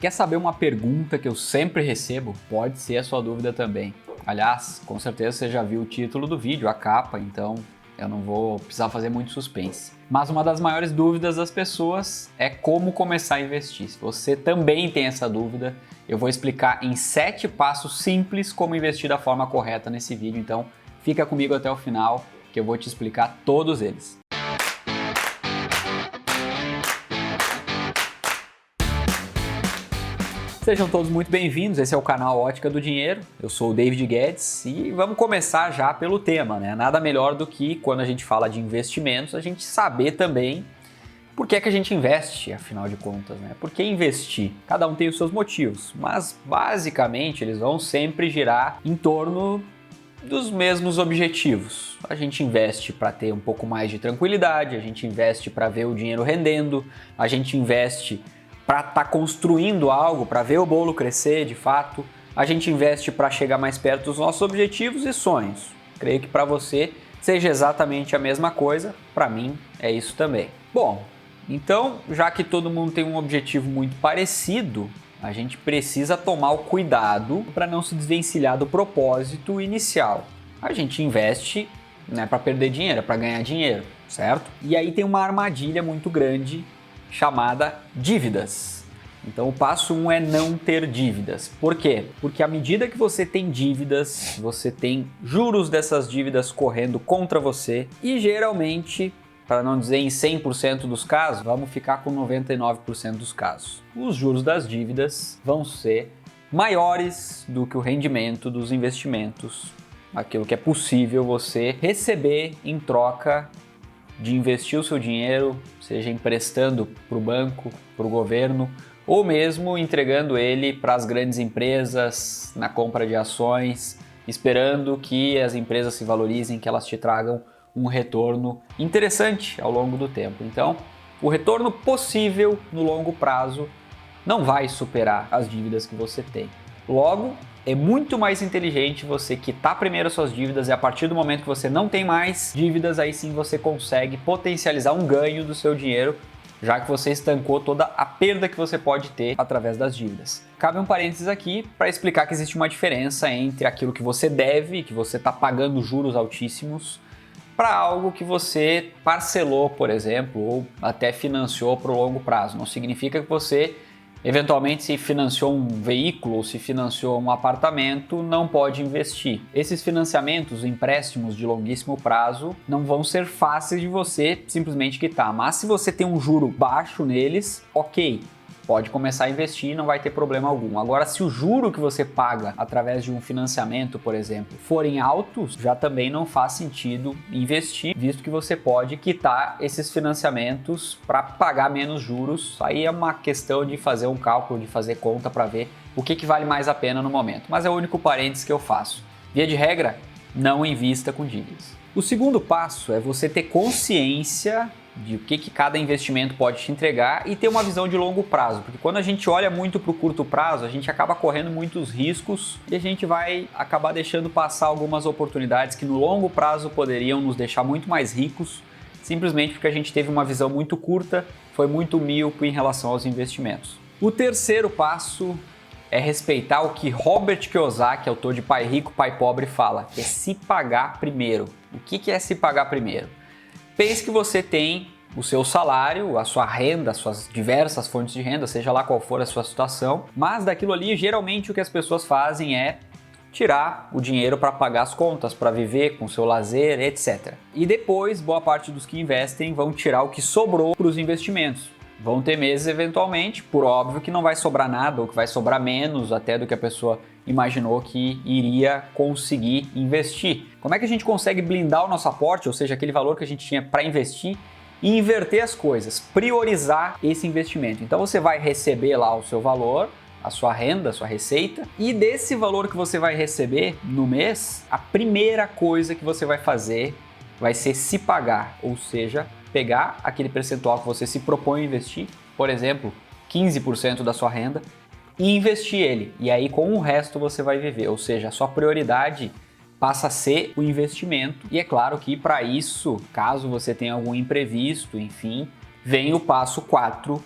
Quer saber uma pergunta que eu sempre recebo? Pode ser a sua dúvida também. Aliás, com certeza você já viu o título do vídeo, a capa, então eu não vou precisar fazer muito suspense. Mas uma das maiores dúvidas das pessoas é como começar a investir. Se você também tem essa dúvida, eu vou explicar em 7 passos simples como investir da forma correta nesse vídeo. Então fica comigo até o final que eu vou te explicar todos eles. Sejam todos muito bem-vindos, esse é o canal Ótica do Dinheiro, eu sou o David Guedes e vamos começar já pelo tema, né? Nada melhor do que quando a gente fala de investimentos, a gente saber também por que é que a gente investe, afinal de contas, né? Por que investir? Cada um tem os seus motivos, mas basicamente eles vão sempre girar em torno dos mesmos objetivos. A gente investe para ter um pouco mais de tranquilidade, a gente investe para ver o dinheiro rendendo, a gente investe para estar construindo algo, para ver o bolo crescer de fato, a gente investe para chegar mais perto dos nossos objetivos e sonhos. Creio que para você seja exatamente a mesma coisa, para mim é isso também. Bom, então, já que todo mundo tem um objetivo muito parecido, a gente precisa tomar o cuidado para não se desvencilhar do propósito inicial. A gente investe, não é para perder dinheiro, é para ganhar dinheiro, certo? E aí tem uma armadilha muito grande chamada dívidas. Então o passo 1 é não ter dívidas. Por quê? Porque à medida que você tem dívidas, você tem juros dessas dívidas correndo contra você e geralmente, para não dizer em 100% dos casos, vamos ficar com 99% dos casos. Os juros das dívidas vão ser maiores do que o rendimento dos investimentos, aquilo que é possível você receber em troca de investir o seu dinheiro, seja emprestando para o banco, para o governo, ou mesmo entregando ele para as grandes empresas na compra de ações, esperando que as empresas se valorizem, que elas te tragam um retorno interessante ao longo do tempo. Então, o retorno possível no longo prazo não vai superar as dívidas que você tem. Logo, é muito mais inteligente você quitar primeiro suas dívidas e a partir do momento que você não tem mais dívidas, aí sim você consegue potencializar um ganho do seu dinheiro, já que você estancou toda a perda que você pode ter através das dívidas. Cabe um parênteses aqui para explicar que existe uma diferença entre aquilo que você deve, que você está pagando juros altíssimos, para algo que você parcelou, por exemplo, ou até financiou para o longo prazo. Não significa que você eventualmente, se financiou um veículo ou se financiou um apartamento, não pode investir. Esses financiamentos, empréstimos de longuíssimo prazo, não vão ser fáceis de você simplesmente quitar. Mas se você tem um juro baixo neles, ok, pode começar a investir e não vai ter problema algum. Agora, se o juro que você paga através de um financiamento, por exemplo, forem altos, já também não faz sentido investir, visto que você pode quitar esses financiamentos para pagar menos juros. Aí é uma questão de fazer um cálculo, de fazer conta para ver o que vale mais a pena no momento. Mas é o único parênteses que eu faço. Via de regra, não invista com dívidas. O segundo passo é você ter consciência de o que cada investimento pode te entregar e ter uma visão de longo prazo, porque quando a gente olha muito para o curto prazo, a gente acaba correndo muitos riscos e a gente vai acabar deixando passar algumas oportunidades que no longo prazo poderiam nos deixar muito mais ricos, simplesmente porque a gente teve uma visão muito curta, foi muito míope em relação aos investimentos. O terceiro passo é respeitar o que Robert Kiyosaki, autor de Pai Rico, Pai Pobre, fala, que é se pagar primeiro. O que é se pagar primeiro? Pense que você tem o seu salário, a sua renda, as suas diversas fontes de renda, seja lá qual for a sua situação, mas daquilo ali, geralmente o que as pessoas fazem é tirar o dinheiro para pagar as contas, para viver com o seu lazer, etc. E depois, boa parte dos que investem vão tirar o que sobrou para os investimentos. Vão ter meses, eventualmente, por óbvio que não vai sobrar nada, ou que vai sobrar menos até do que a pessoa imaginou que iria conseguir investir. Como é que a gente consegue blindar o nosso aporte, ou seja, aquele valor que a gente tinha para investir, e inverter as coisas, priorizar esse investimento? Então você vai receber lá o seu valor, a sua renda, a sua receita, e desse valor que você vai receber no mês, a primeira coisa que você vai fazer vai ser se pagar, ou seja, pegar aquele percentual que você se propõe a investir, por exemplo, 15% da sua renda, e investir ele. E aí com o resto você vai viver, ou seja, a sua prioridade passa a ser o investimento. E é claro que para isso, caso você tenha algum imprevisto, enfim, vem o passo 4,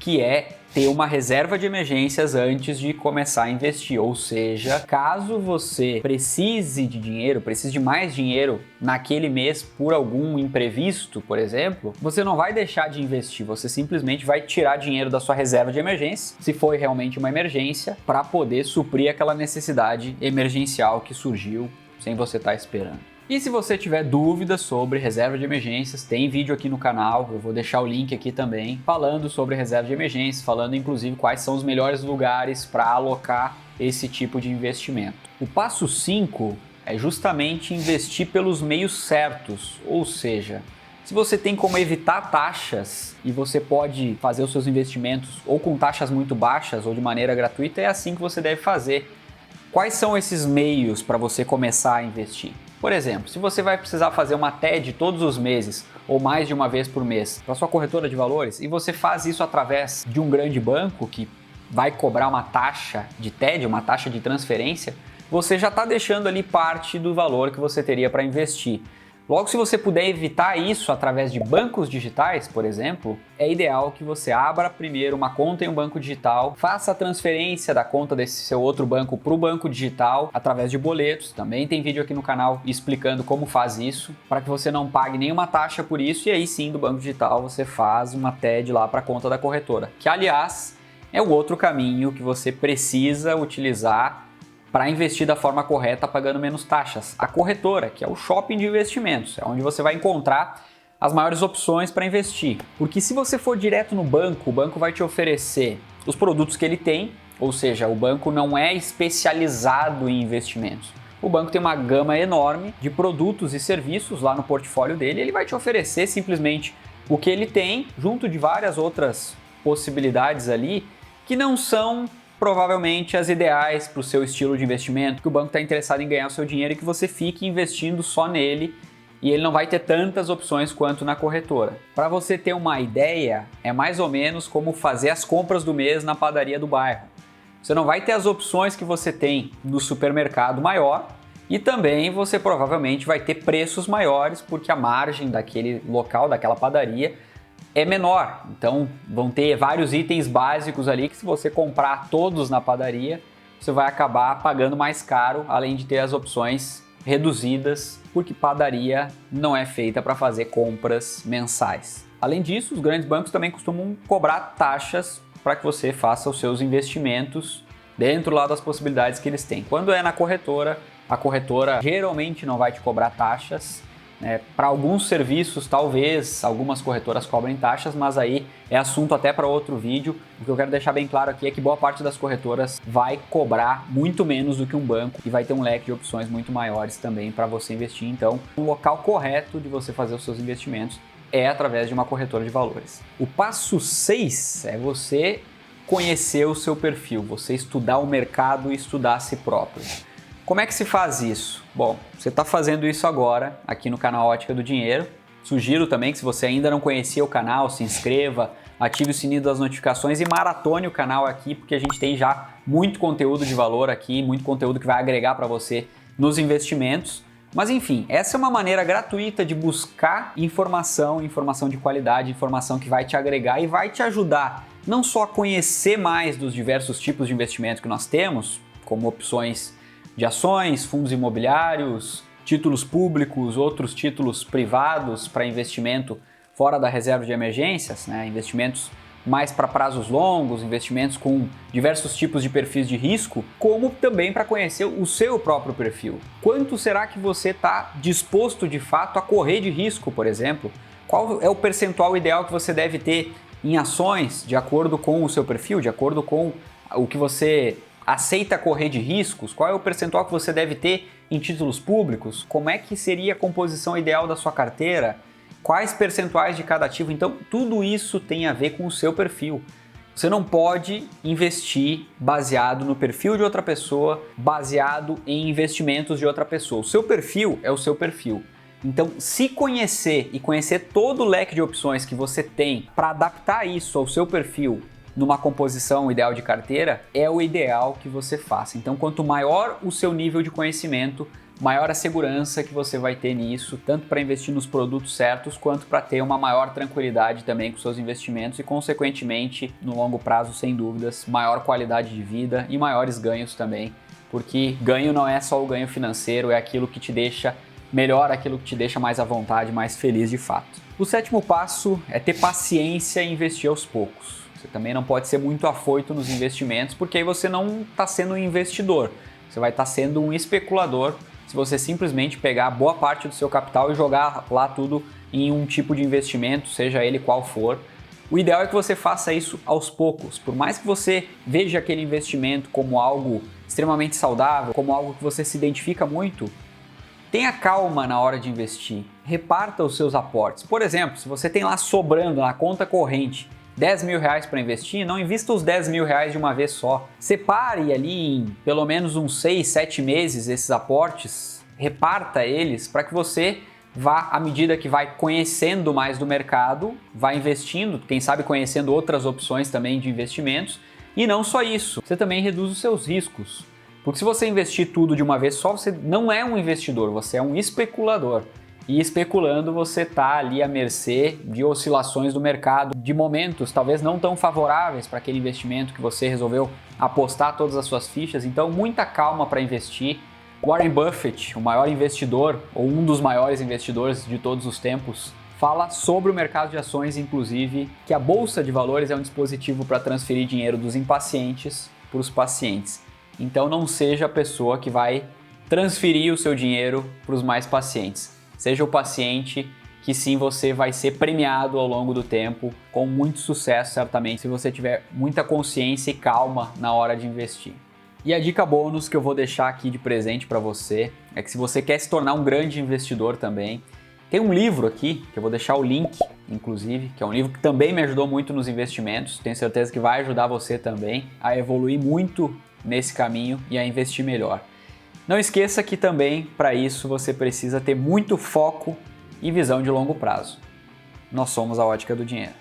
que é ter uma reserva de emergências antes de começar a investir. Ou seja, caso você precise de dinheiro, precise de mais dinheiro naquele mês por algum imprevisto, por exemplo, você não vai deixar de investir, você simplesmente vai tirar dinheiro da sua reserva de emergência, se foi realmente uma emergência, para poder suprir aquela necessidade emergencial que surgiu sem você estar esperando. E se você tiver dúvidas sobre reserva de emergências, tem vídeo aqui no canal, eu vou deixar o link aqui também, falando sobre reserva de emergências, falando inclusive quais são os melhores lugares para alocar esse tipo de investimento. O passo 5 é justamente investir pelos meios certos, ou seja, se você tem como evitar taxas e você pode fazer os seus investimentos ou com taxas muito baixas ou de maneira gratuita, é assim que você deve fazer. Quais são esses meios para você começar a investir? Por exemplo, se você vai precisar fazer uma TED todos os meses ou mais de uma vez por mês para sua corretora de valores e você faz isso através de um grande banco que vai cobrar uma taxa de TED, uma taxa de transferência, você já está deixando ali parte do valor que você teria para investir. Logo, se você puder evitar isso através de bancos digitais, por exemplo, é ideal que você abra primeiro uma conta em um banco digital, faça a transferência da conta desse seu outro banco para o banco digital através de boletos. Também tem vídeo aqui no canal explicando como faz isso, para que você não pague nenhuma taxa por isso, e aí sim, do banco digital você faz uma TED lá para a conta da corretora, que aliás é o outro caminho que você precisa utilizar para investir da forma correta, pagando menos taxas. A corretora, que é o shopping de investimentos, é onde você vai encontrar as maiores opções para investir. Porque se você for direto no banco, o banco vai te oferecer os produtos que ele tem, ou seja, o banco não é especializado em investimentos. O banco tem uma gama enorme de produtos e serviços lá no portfólio dele, e ele vai te oferecer simplesmente o que ele tem, junto de várias outras possibilidades ali, que não são provavelmente as ideais para o seu estilo de investimento, que o banco está interessado em ganhar o seu dinheiro e que você fique investindo só nele e ele não vai ter tantas opções quanto na corretora. Para você ter uma ideia, é mais ou menos como fazer as compras do mês na padaria do bairro. Você não vai ter as opções que você tem no supermercado maior e também você provavelmente vai ter preços maiores porque a margem daquele local, daquela padaria, é menor. Então vão ter vários itens básicos ali que se você comprar todos na padaria, você vai acabar pagando mais caro, além de ter as opções reduzidas, porque padaria não é feita para fazer compras mensais. Além disso, os grandes bancos também costumam cobrar taxas para que você faça os seus investimentos dentro lá das possibilidades que eles têm. Quando é na corretora, a corretora geralmente não vai te cobrar taxas. Para alguns serviços, talvez algumas corretoras cobrem taxas, mas aí é assunto até para outro vídeo. O que eu quero deixar bem claro aqui é que boa parte das corretoras vai cobrar muito menos do que um banco e vai ter um leque de opções muito maiores também para você investir. Então, o local correto de você fazer os seus investimentos é através de uma corretora de valores. O passo 6 é você conhecer o seu perfil, você estudar o mercado e estudar a si próprio. Como é que se faz isso? Bom, você está fazendo isso agora aqui no canal Ótica do Dinheiro. Sugiro também que se você ainda não conhecia o canal, se inscreva, ative o sininho das notificações e maratone o canal aqui, porque a gente tem já muito conteúdo de valor aqui, muito conteúdo que vai agregar para você nos investimentos. Mas enfim, essa é uma maneira gratuita de buscar informação de qualidade, informação que vai te agregar e vai te ajudar não só a conhecer mais dos diversos tipos de investimento que nós temos, como opções de ações, fundos imobiliários, títulos públicos, outros títulos privados para investimento fora da reserva de emergências, investimentos mais para prazos longos, investimentos com diversos tipos de perfis de risco, como também para conhecer o seu próprio perfil. Quanto será que você está disposto de fato a correr de risco, por exemplo? Qual é o percentual ideal que você deve ter em ações de acordo com o seu perfil, de acordo com o que você aceita correr de riscos? Qual é o percentual que você deve ter em títulos públicos? Como é que seria a composição ideal da sua carteira? Quais percentuais de cada ativo? Então, tudo isso tem a ver com o seu perfil. Você não pode investir baseado no perfil de outra pessoa, baseado em investimentos de outra pessoa. O seu perfil é o seu perfil. Então, se conhecer e conhecer todo o leque de opções que você tem para adaptar isso ao seu perfil numa composição ideal de carteira, é o ideal que você faça. Então, quanto maior o seu nível de conhecimento, maior a segurança que você vai ter nisso, tanto para investir nos produtos certos, quanto para ter uma maior tranquilidade também com seus investimentos e, consequentemente, no longo prazo, sem dúvidas, maior qualidade de vida e maiores ganhos também, porque ganho não é só o ganho financeiro, é aquilo que te deixa melhor, aquilo que te deixa mais à vontade, mais feliz de fato. O sétimo passo é ter paciência e investir aos poucos. Você também não pode ser muito afoito nos investimentos, porque aí você não está sendo um investidor, você vai estar sendo um especulador se você simplesmente pegar boa parte do seu capital e jogar lá tudo em um tipo de investimento, seja ele qual for. O ideal é que você faça isso aos poucos. Por mais que você veja aquele investimento como algo extremamente saudável, como algo que você se identifica muito, tenha calma na hora de investir. Reparta os seus aportes. Por exemplo, se você tem lá sobrando na conta corrente R$10.000 para investir, não invista os R$10.000 de uma vez só. Separe ali em pelo menos uns 6, 7 meses esses aportes, reparta eles para que você vá, à medida que vai conhecendo mais do mercado, vai investindo, quem sabe conhecendo outras opções também de investimentos. E não só isso, você também reduz os seus riscos. Porque se você investir tudo de uma vez só, você não é um investidor, você é um especulador. E especulando, você está ali à mercê de oscilações do mercado, de momentos talvez não tão favoráveis para aquele investimento que você resolveu apostar todas as suas fichas. Então, muita calma para investir. Warren Buffett, o maior investidor, ou um dos maiores investidores de todos os tempos, fala sobre o mercado de ações, inclusive, que a Bolsa de Valores é um dispositivo para transferir dinheiro dos impacientes para os pacientes. Então, não seja a pessoa que vai transferir o seu dinheiro para os mais pacientes. Seja o paciente que sim, você vai ser premiado ao longo do tempo com muito sucesso, certamente, se você tiver muita consciência e calma na hora de investir. E a dica bônus que eu vou deixar aqui de presente para você é que se você quer se tornar um grande investidor também, tem um livro aqui, que eu vou deixar o link, inclusive, que é um livro que também me ajudou muito nos investimentos, tenho certeza que vai ajudar você também a evoluir muito nesse caminho e a investir melhor. Não esqueça que também, para isso, você precisa ter muito foco e visão de longo prazo. Nós somos a Ótica do Dinheiro.